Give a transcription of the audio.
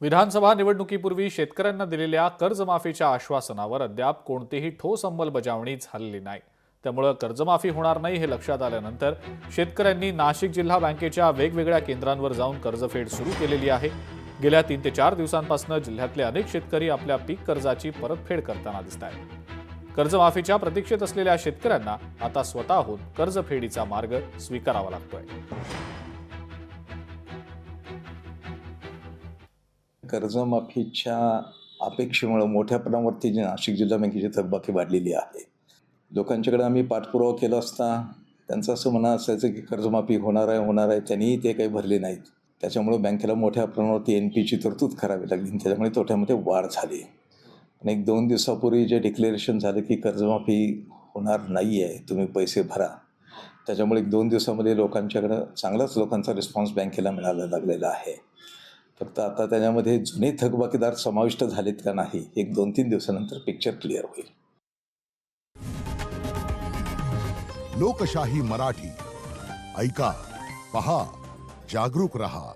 विधानसभा निवडणुकीपूर्वी शेतकऱ्यांना दिलेल्या कर्जमाफीच्या आश्वासनावर अद्याप कोणतीही ठोस अंमलबजावणी झालेली नाही। त्यामुळे कर्जमाफी होणार नाही हे लक्षात आल्यानंतर शेतकऱ्यांनी नाशिक जिल्हा बँकेच्या वेगवेगळ्या केंद्रांवर जाऊन कर्जफेड सुरू केलेली आहे। गेल्या 3 ते 4 दिवसांपासून जिल्ह्यातले अनेक शेतकरी आपल्या पीक कर्जाची परतफेड करताना दिसतायत। कर्जमाफीच्या प्रतीक्षेत असलेल्या शेतकऱ्यांना आता स्वतःहून कर्जफेडीचा मार्ग स्वीकारावा लागतोय। कर्जमाफीच्या अपेक्षेमुळे मोठ्या प्रमाणावरती जी नाशिक जिल्हा बँकेची थकबाकी वाढलेली आहे। लोकांच्याकडे आम्ही पाठपुरावा केला असता त्यांचं असं म्हणणं असायचं की कर्जमाफी होणार आहे, त्यांनीही ते काही भरले नाहीत। त्याच्यामुळे बँकेला मोठ्या प्रमाणावरती एनपीची तरतूद करावी लागली, त्याच्यामुळे तोट्यामध्ये वाढ झाली। आणि 1-2 दिवसापूर्वी जे डिक्लेरेशन झालं की कर्जमाफी होणार नाही आहे, तुम्ही पैसे भरा, त्याच्यामुळे 1-2 दिवसामध्ये चांगलाच लोकांचा रिस्पॉन्स बँकेला मिळायला लागलेला आहे। फक्त आता त्याच्यामध्ये जुने थकबाकीदार समाविष्ट झालेत का नाही, 1-2-3 दिवसानंतर पिक्चर क्लिअर होईल। लोकशाही मराठी ऐका, पहा, जागरूक रहा।